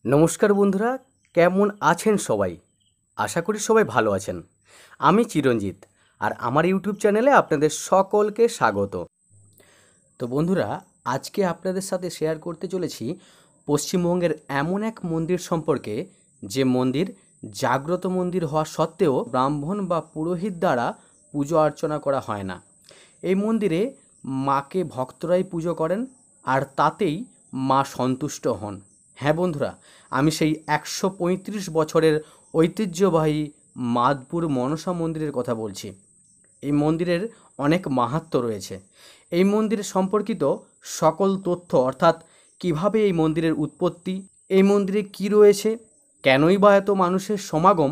নমস্কার বন্ধুরা, কেমন আছেন সবাই? আশা করি সবাই ভালো আছেন। আমি চিরঞ্জিত, আর আমার ইউটিউব চ্যানেলে আপনাদের সকলকে স্বাগত। তো বন্ধুরা, আজকে আপনাদের সাথে শেয়ার করতে চলেছি পশ্চিমবঙ্গের এমন এক মন্দির সম্পর্কে, যে মন্দির জাগ্রত মন্দির হওয়া সত্ত্বেও ব্রাহ্মণ বা পুরোহিত দ্বারা পুজো অর্চনা করা হয় না। এই মন্দিরে মাকে ভক্তরাই পুজো করেন, আর তাতেই মা সন্তুষ্ট হন। হ্যাঁ বন্ধুরা, আমি সেই 135 বছরের ঐতিহ্যবাহী মাদপুর মনসা মন্দিরের কথা বলছি। এই মন্দিরের অনেক মাহাত্ম্য রয়েছে। এই মন্দির সম্পর্কিত সকল তথ্য, অর্থাৎ কিভাবে এই মন্দিরের উৎপত্তি, এই মন্দিরে কি রয়েছে, কেনই বা এত মানুষের সমাগম,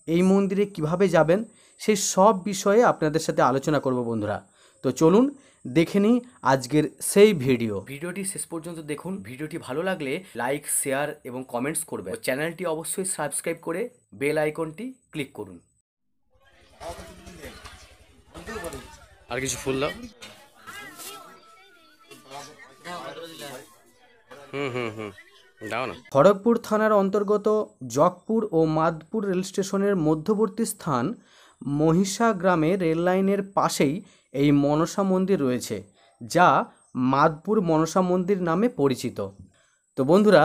এই মন্দিরে কিভাবে যাবেন, সেই সব বিষয়ে আপনাদের সাথে আলোচনা করব বন্ধুরা। তো চলুন দেখে নিই আজকের সেই ভিডিওটি শেষ পর্যন্ত দেখুন। ভিডিওটি ভালো লাগলে লাইক, শেয়ার এবং কমেন্টস করবেন। চ্যানেলটি অবশ্যই সাবস্ক্রাইব করে বেল আইকনটি ক্লিক করুন। আর কিছু ফুল দাও। দাও না। খড়গপুর থানার অন্তর্গত জকপুর ও মাদপুর রেল স্টেশনের মধ্যবর্তী স্থান মহিষা গ্রামে রেল লাইনের পাশেই এই মনসা মন্দির রয়েছে, যা মাদপুর মনসা মন্দির নামে পরিচিত। তো বন্ধুরা,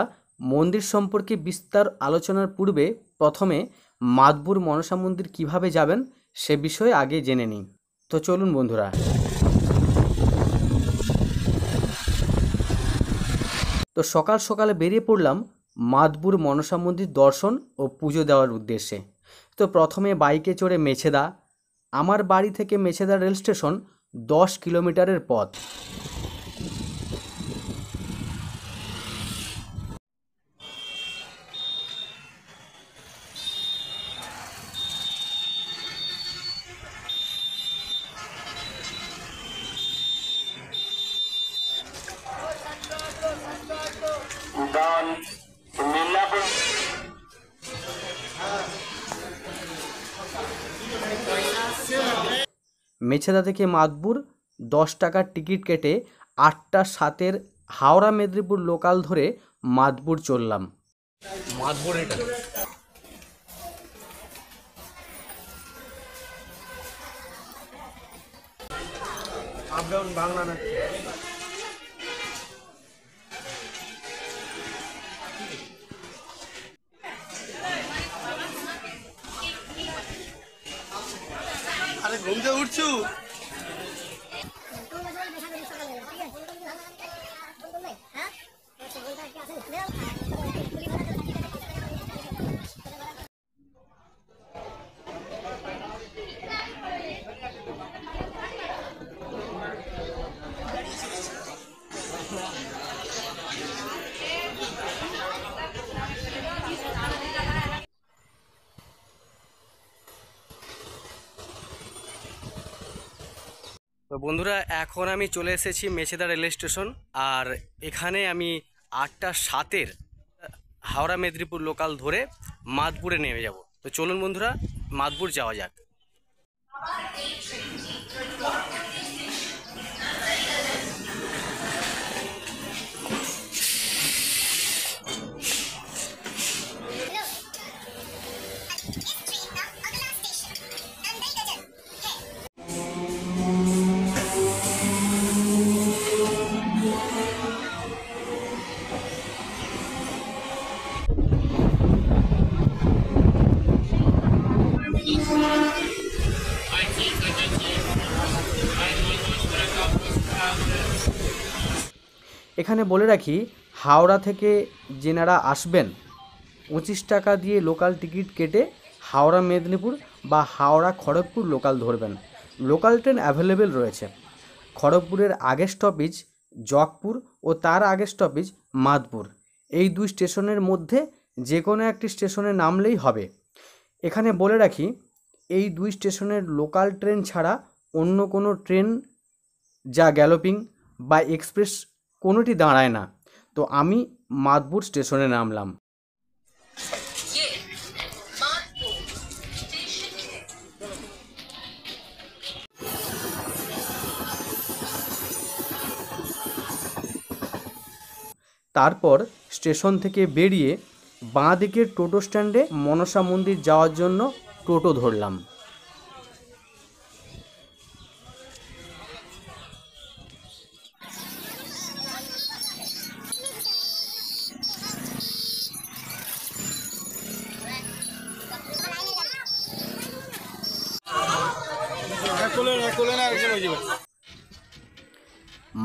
মন্দির সম্পর্কে বিস্তার আলোচনার পূর্বে প্রথমে মাদপুর মনসা মন্দির কিভাবে যাবেন সে বিষয়ে আগে জেনে নিই। তো চলুন বন্ধুরা। তো সকাল সকালে বেরিয়ে পড়লাম মাদপুর মনসা মন্দির দর্শন ও পুজো দেওয়ার উদ্দেশ্যে। তো প্রথমে বাইকে চড়ে মেছেদা। আমার বাড়ি থেকে মেছেদা রেল স্টেশন 10 কিলোমিটারের পথ। মেছেদা থেকে মাদপুর 10 টাকার টিকিট কেটে 8টা 7-এর হাওড়া মেদিনীপুর লোকাল ধরে মাদপুর চললাম। মাদপুর এটা আপ ডাউন বাংলা না। আরে ঘুম থেকে উঠছু? তো বন্ধুরা, এখন আমি চলে এসেছি মেছেদা রেল স্টেশন, আর এখানে আমি 8টা 7-এর হাওড়া মেদিনীপুর লোকাল ধরে মাদপুরে নেমে যাব। তো চলুন বন্ধুরা, মাদপুর যাওয়া যাক। এখানে বলে রাখি, হাওড়া থেকে যেনারা আসবেন 25 টাকা দিয়ে লোকাল টিকিট কেটে হাওড়া মেদিনীপুর বা হাওড়া খড়গপুর লোকাল ধরবেন। লোকাল ট্রেন অ্যাভেলেবেল রয়েছে। খড়গপুরের আগের স্টপেজ জকপুর ও তার আগের স্টপেজ মাদপুর। এই দুই স্টেশনের মধ্যে যে কোনো একটি স্টেশনে নামলেই হবে। এখানে বলে রাখি, এই দুই স্টেশনের লোকাল ট্রেন ছাড়া অন্য কোনো ট্রেন যা গ্যালোপিং বা এক্সপ্রেস কোনোটি দাঁড়ায় না। তো আমি মাদপুর স্টেশনে নামলাম। তারপর স্টেশন থেকে বেরিয়ে বাঁ দিকের টোটো স্ট্যান্ডে মনসা মন্দির যাওয়ার জন্য টোটো ধরলাম।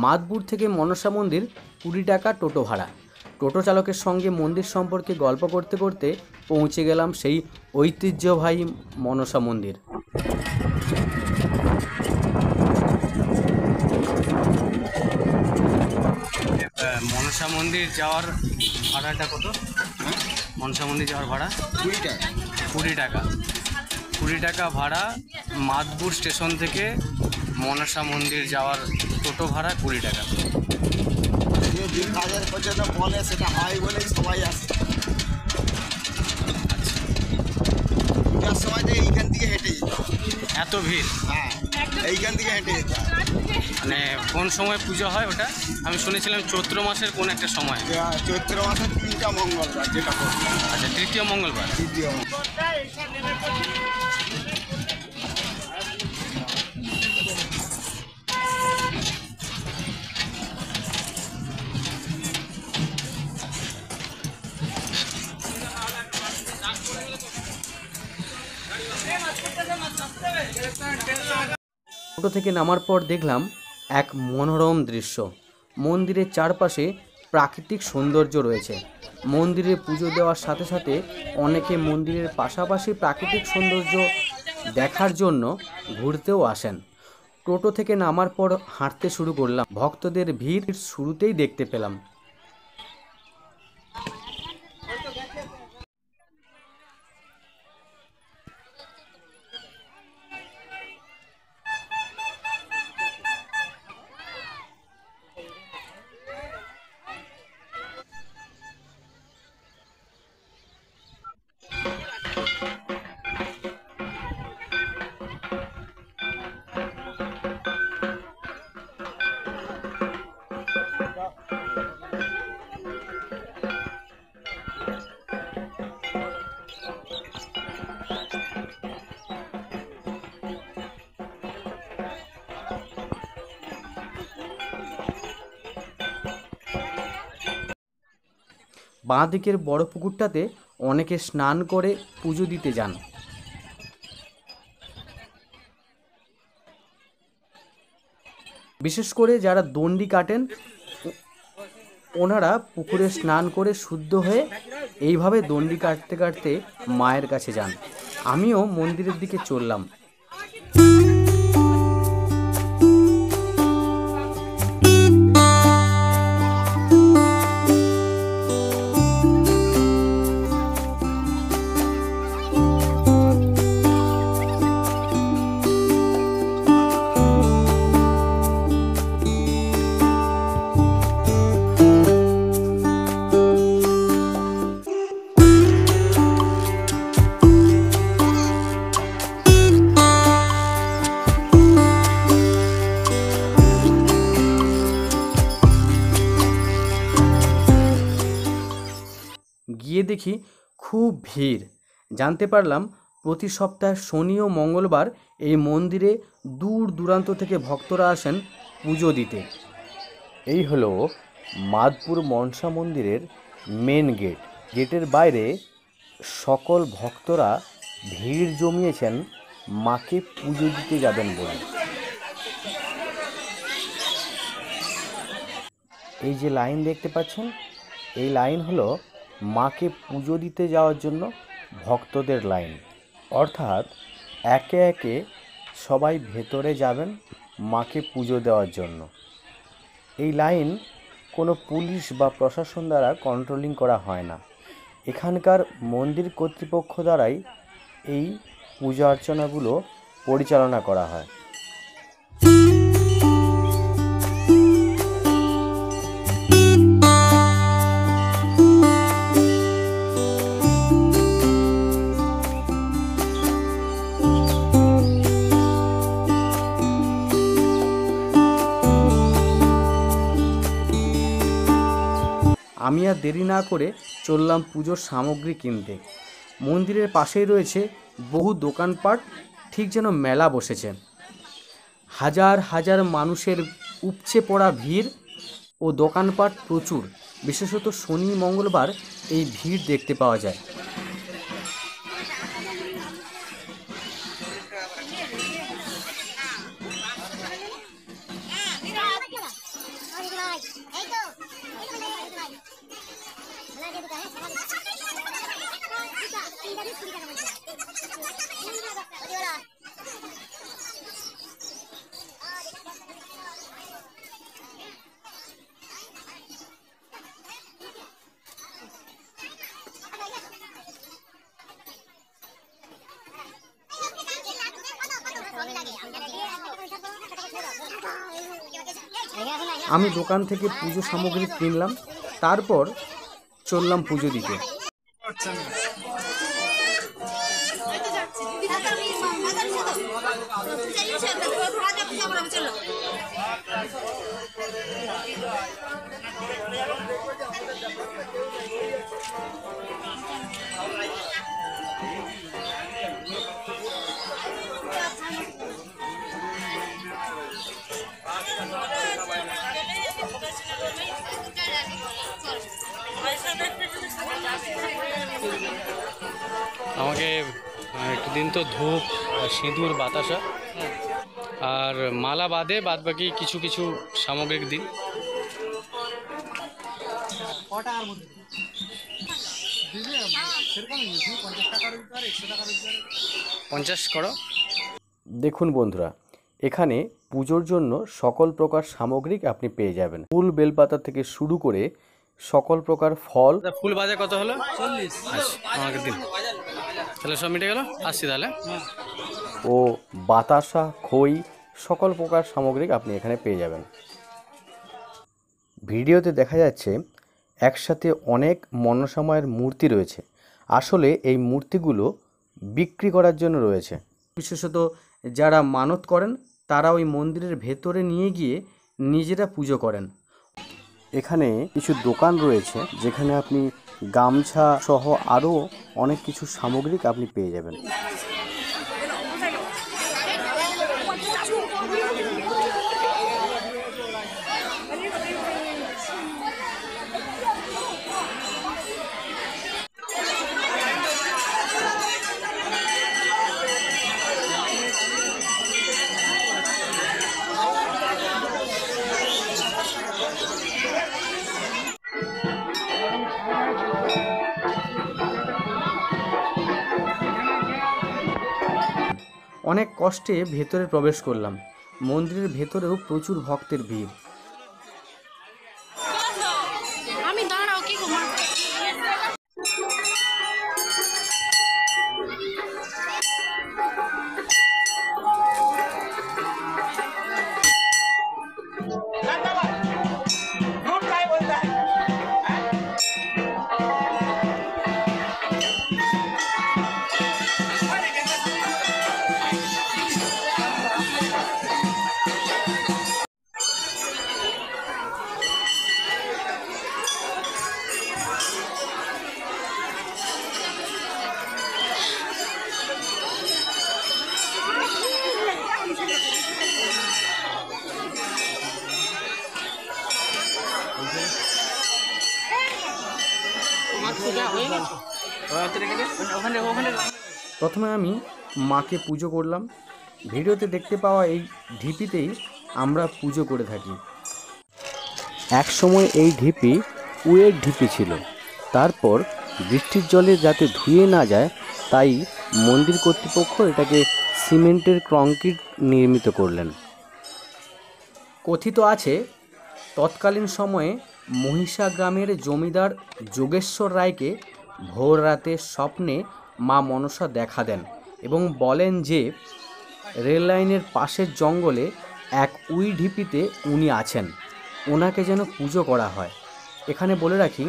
মাদপুর থেকে মনসা মন্দির 20 টাকা টোটো ভাড়া। টোটো চালকের সঙ্গে মন্দির সম্পর্কে গল্প করতে করতে পৌঁছে গেলাম সেই ঐতিহ্যবাহী মনসা মন্দির। মনসা মন্দির যাওয়ার ভাড়াটা কত? মনসা মন্দির যাওয়ার ভাড়া 20 টাকা। 20 টাকা। 20 টাকা ভাড়া। মাদপুর স্টেশন থেকে মনসা মন্দির যাওয়ার টোটো ভাড়া 20 টাকা। যে দিন কাজের পর্যন্ত বলে সেটা হয় বলেই সবাই আসে। পূজার সময় তো এইখান থেকে হেঁটে যেত। এত ভিড়? হ্যাঁ, এইখান থেকে হেঁটে যেত। মানে কোন সময় পুজো হয় ওটা? আমি শুনেছিলাম চৈত্র মাসের কোন একটা সময়। চৈত্র মাসের 3টা মঙ্গলবার যেটা করছে। আচ্ছা, তৃতীয় মঙ্গলবার। তৃতীয় টোটো থেকে নামার পর দেখলাম এক মনোরম দৃশ্য। মন্দিরের চারপাশে প্রাকৃতিক সৌন্দর্য রয়েছে। মন্দিরে পুজো দেওয়ার সাথে সাথে অনেকে মন্দিরের পাশাপাশি প্রাকৃতিক সৌন্দর্য দেখার জন্য ঘুরতেও আসেন। টোটো থেকে নামার পর হাঁটতে শুরু করলাম। ভক্তদের ভিড় শুরুতেই দেখতে পেলাম। বাঁ দিকের বড় পুকুরটাতে অনেকে স্নান করে পুজো দিতে যান। বিশেষ করে যারা দণ্ডি কাটেন ওনারা পুকুরে স্নান করে শুদ্ধ হয়ে এইভাবে দণ্ডি কাটতে কাটতে মায়ের কাছে যান। আমিও মন্দিরের দিকে চললাম। গিয়ে দেখি খুব ভিড়। জানতে পারলাম প্রতি সপ্তাহে শনি ও মঙ্গলবার এই মন্দিরে দূর দূরান্ত থেকে ভক্তরা আসেন পুজো দিতে। এই হলো মাদপুর মনসা মন্দিরের মেন গেট। গেটের বাইরে সকল ভক্তরা ভিড় জমিয়েছেন মাকে পুজো দিতে যাবেন বলে। এই যে লাইন দেখতে পাচ্ছেন, এই লাইন হলো মাকে পুজো দিতে যাওয়ার জন্য ভক্তদের লাইন। অর্থাৎ একে একে সবাই ভেতরে যাবেন মাকে পুজো দেওয়ার জন্য। এই লাইন কোনো পুলিশ বা প্রশাসন দ্বারা কন্ট্রোলিং করা হয় না। এখানকার মন্দির কর্তৃপক্ষ দ্বারাই এই পূজা অর্চনাগুলো পরিচালনা করা হয়। আমি আর দেরি না করে চললাম পুজোর সামগ্রী কিনতে। মন্দিরের পাশেই রয়েছে বহু দোকানপাট, ঠিক যেন মেলা বসেছে। হাজার হাজার মানুষের উপচে পড়া ভিড় ও দোকানপাট প্রচুর। বিশেষত শনি মঙ্গলবার এই ভিড় দেখতে পাওয়া যায়। আমি দোকান থেকে পুজো সামগ্রী কিনলাম, তারপর চললাম পুজো দিতে। আমাকে একটু দিন তো ধূপ, সিঁদুর, বাতাসা আর মালা বাদে বাদ বাকি কিছু কিছু সামগ্রিক দিন। 50 করো। দেখুন বন্ধুরা, এখানে পুজোর জন্য সকল প্রকার সামগ্রিক আপনি পেয়ে যাবেন। ফুল বেলপাতা থেকে শুরু করে সকল প্রকার ফল। ফুল বাজার কত হলো? 40। আমাকে দিন, তাহলে সব মিটে গেল। আসছি তাহলে। ও বাতাসা, খই, সকল প্রকার সামগ্রিক আপনি এখানে পেয়ে যাবেন। ভিডিওতে দেখা যাচ্ছে একসাথে অনেক মনসামায়ের মূর্তি রয়েছে। আসলে এই মূর্তিগুলো বিক্রি করার জন্য রয়েছে। বিশেষত যারা মানত করেন তারা ওই মন্দিরের ভেতরে নিয়ে গিয়ে নিজেরা পুজো করেন। এখানে কিছু দোকান রয়েছে যেখানে আপনি গামছা সহ আরও অনেক কিছু সামগ্রিক আপনি পেয়ে যাবেন। অনেক কষ্টে ভেতরে প্রবেশ করলাম। মন্দিরের ভেতরেও প্রচুর ভক্তের ভিড়। আমি দাঁড়াও কি ঘুমা প্রথমে আমি মাকে পুজো করলাম। ভিডিওতে দেখতে পাওয়া এই ঢিপিতেই আমরা পুজো করে থাকি। এক সময় এই ঢিপি উয়ের ঢিপি ছিল। তারপর বৃষ্টির জলে যাতে ধুয়ে না যায় তাই মন্দির কর্তৃপক্ষ এটাকে সিমেন্টের কংক্রিট নির্মিত করলেন। কথিত আছে তৎকালীন সময়ে মহিষা গ্রামের জমিদার যোগেশ্বর রায়কে ভোর রাতে স্বপ্নে মা মনসা দেখা দেন এবং বলেন যে রেল লাইনের পাশের জঙ্গলে এক উই ঢিপিতে উনি আছেন, ওনাকে যেন পুজো করা হয়। এখানে বলে রাখি,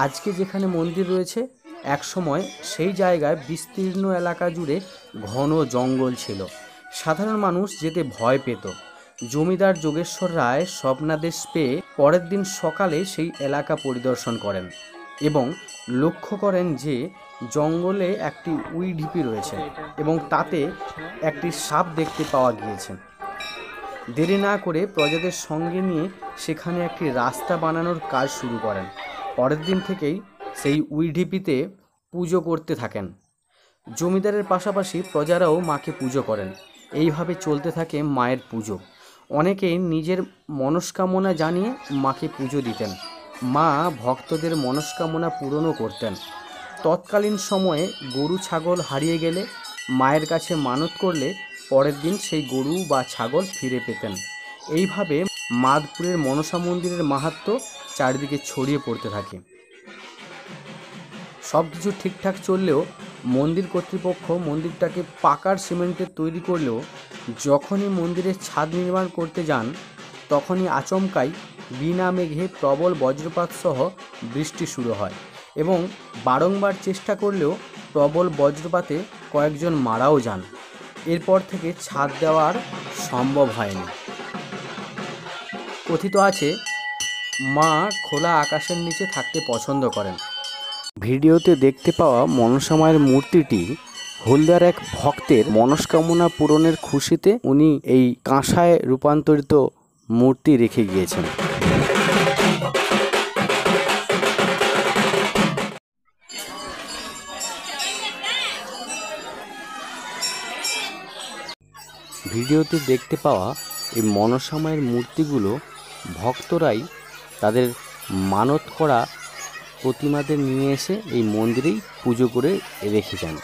আজকে যেখানে মন্দির রয়েছে এক সময় সেই জায়গায় বিস্তীর্ণ এলাকা জুড়ে ঘন জঙ্গল ছিল। সাধারণ মানুষ যেতে ভয় পেত। জমিদার যোগেশ্বর রায় স্বপ্নাদেশ পেয়ে পরের দিন সকালে সেই এলাকা পরিদর্শন করেন এবং লক্ষ্য করেন যে জঙ্গলে একটি উইঢিপি রয়েছে এবং তাতে একটি সাপ দেখতে পাওয়া গিয়েছে। দেরি না করে প্রজাদের সঙ্গে নিয়ে সেখানে একটি রাস্তা বানানোর কাজ শুরু করেন। পরের দিন থেকেই সেই উইঢিপিতে পুজো করতে থাকেন। জমিদারের পাশাপাশি প্রজারাও মাকে পুজো করেন। এইভাবে চলতে থাকে মায়ের পুজো। অনেকেই নিজের মনস্কামনা জানিয়ে মাকে পুজো দিতেন। মা ভক্তদের মনস্কামনা পূরণও করতেন। তৎকালীন সময়ে গরু ছাগল হারিয়ে গেলে মায়ের কাছে মানত করলে পরের দিন সেই গরু বা ছাগল ফিরে পেতেন। এইভাবে মাদপুরের মনসা মন্দিরের মাহাত্ম্য চারিদিকে ছড়িয়ে পড়তে থাকে। সব কিছু ঠিকঠাক চললেও মন্দির কর্তৃপক্ষ মন্দিরটাকে পাকার সিমেন্টের তৈরি করলেও যখনই মন্দিরের ছাদ নির্মাণ করতে যান তখনই আচমকাই বিনা মেঘে প্রবল বজ্রপাত সহ বৃষ্টি শুরু হয় এবং বারংবার চেষ্টা করলেও প্রবল বজ্রপাতে কয়েকজন মারাও যান। এরপর থেকে ছাদ দেওয়ার সম্ভব হয়নি। কথিত আছে মা খোলা আকাশের নিচে থাকতে পছন্দ করেন। ভিডিওতে দেখতে পাওয়া মনসা মায়ের মূর্তিটি হলদিয়ার এক ভক্তের মনস্কামনা পূরণের খুশিতে উনি এই কাঁসায় রূপান্তরিত মূর্তি রেখে গিয়েছেন। ভিডিওতে দেখতে পাওয়া এই মনসা মায়ের মূর্তিগুলো ভক্তরাই তাদের মানত করা প্রতিমাদের নিয়ে এসে এই মন্দিরেই পুজো করে রেখে যান।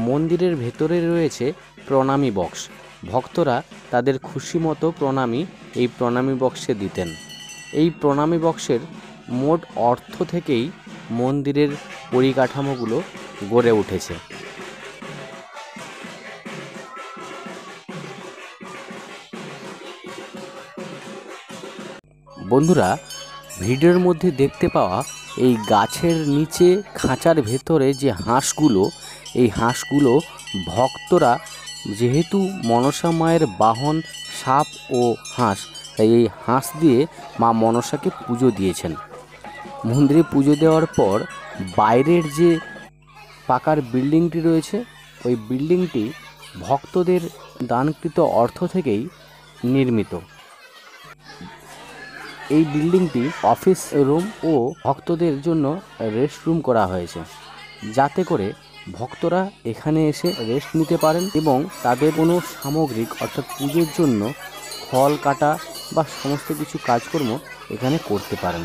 মন্দিরের ভেতরে রয়েছে প্রণামী বক্স। ভক্তরা তাদের খুশি মতো প্রণামী এই প্রণামী বক্সে দিতেন। এই প্রণামী বক্সের মোট অর্থ থেকেই মন্দিরের পরিকাঠামোগুলো গড়ে উঠেছে। বন্ধুরা, ভিডিওর মধ্যে দেখতে পাওয়া এই গাছের নিচে খাঁচার ভেতরে যে হাঁসগুলো, এই হাঁসগুলো ভক্তরা যেহেতু মনসা মায়ের বাহন সাপ ও হাঁস, তাই এই হাঁস দিয়ে মা মনসাকে পুজো দিয়েছেন। মন্দিরে পুজো দেওয়ার পর বাইরের যে পাকার বিল্ডিংটি রয়েছে ওই বিল্ডিংটি ভক্তদের দানকৃত অর্থ থেকেই নির্মিত। এই বিল্ডিংটি অফিস রুম ও ভক্তদের জন্য রেস্ট রুম করা হয়েছে, যাতে করে ভক্তরা এখানে এসে রেস্ট নিতে পারেন এবং তাদের কোনো সামগ্রিক অর্থাৎ পুজোর জন্য ফল কাটা বা সমস্ত কিছু কাজকর্ম এখানে করতে পারেন।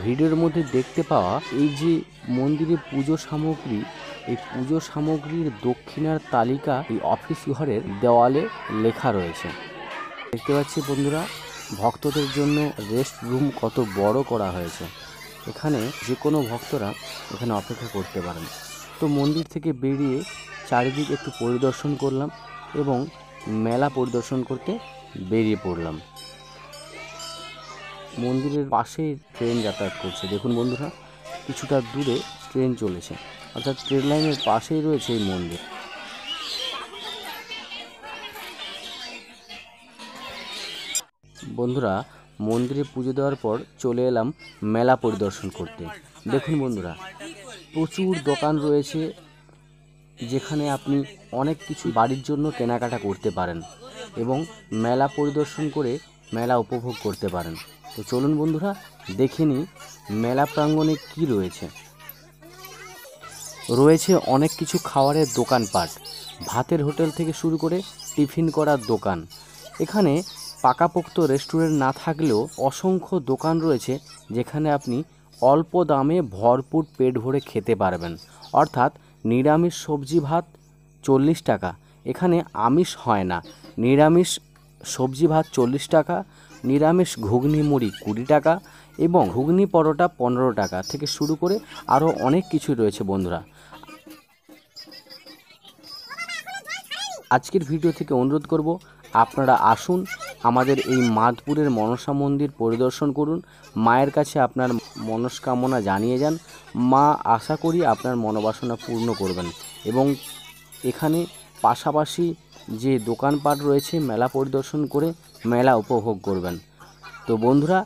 ভিডিওর মধ্যে দেখতে পাওয়া এই যে মন্দিরে পুজো সামগ্রী, এই পুজো সামগ্রীর দক্ষিণার তালিকা এই অফিস ঘরের দেওয়ালে লেখা রয়েছে। দেখতে পাচ্ছি বন্ধুরা, ভক্তদের জন্য রেস্ট রুম কত বড় করা হয়েছে। এখানে যে কোনো ভক্তরা এখানে অপেক্ষা করতে পারেন। তো মন্দির থেকে বেরিয়ে চারিদিক একটু পরিদর্শন করলাম এবং মেলা পরিদর্শন করতে বেরিয়ে পড়লাম। মন্দিরের পাশেই ট্রেন যাতায়াত করছে। দেখুন বন্ধুরা, কিছুটা দূরে ট্রেন চলেছে, অর্থাৎ ট্রেন লাইনের পাশেই রয়েছে এই মন্দির। বন্ধুরা, মন্দিরে পুজো দেওয়ার পর চলে এলাম মেলা পরিদর্শন করতে। দেখুন বন্ধুরা, প্রচুর দোকান রয়েছে যেখানে আপনি অনেক কিছু বাড়ির জন্য কেনাকাটা করতে পারেন এবং মেলা পরিদর্শন করে মেলা উপভোগ করতে পারেন। তো চলুন বন্ধুরা, দেখে নিই মেলা প্রাঙ্গণে কি রয়েছে। রয়েছে অনেক কিছু খাবারের দোকানপাট, ভাতের হোটেল থেকে শুরু করে টিফিন করার দোকান। এখানে পাকাপোক্ত রেস্টুরেন্ট না থাকলেও অসংখ্য দোকান রয়েছে যেখানে আপনি অল্প দামে ভরপুর পেট ভরে খেতে পারবেন। অর্থাৎ নিরামিষ সবজি ভাত 40 টাকা, এখানে আমিষ হয় না। নিরামিষ সবজি ভাত 40 টাকা, নিরামিষ ঘুগনি মুড়ি 20 টাকা এবং ঘুগনি পরোটা 15 টাকা থেকে শুরু করে আরও অনেক কিছু রয়েছে বন্ধুরা। আজকের ভিডিও থেকে অনুরোধ করব আপনারা আসুন, আমাদের এই মাধপুরের মনসা মন্দির পরিদর্শন করুন, মায়ের কাছে আপনার মনস্কামনা জানিয়ে যান। মা আশা করি আপনার মনোবাসনা পূর্ণ করবেন। এবং এখানে পাশাপাশি যে দোকানপাট রয়েছে মেলা পরিদর্শন করে মেলা উপভোগ করবেন। তো বন্ধুরা,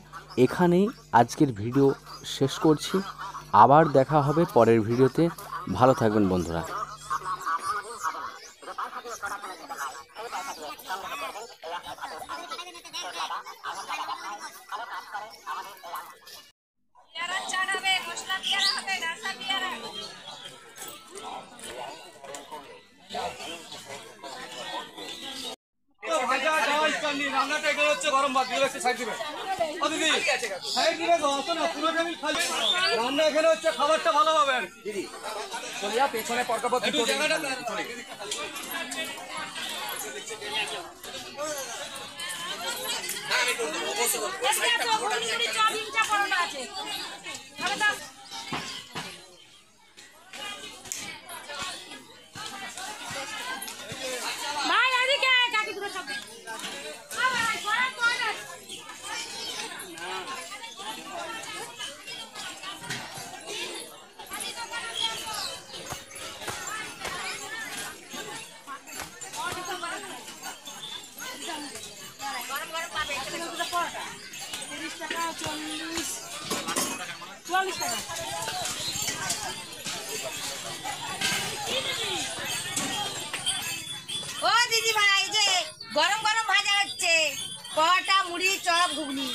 এখানেই আজকের ভিডিও শেষ করছি। আবার দেখা হবে পরের ভিডিওতে। ভালো থাকবেন বন্ধুরা। রান্না এখানে হচ্ছে, খাবারটা ভালো পাবেন। পেছনে পরকাপড় ভাই এদিকে কাকি দূরে সব গরম গরম পাবে 30 টাকা 44 টাকা। ও দিদি ভাই, যে গরম গরম ভাজা হচ্ছে, পরোটা মুড়ি চপ ঘুগনি।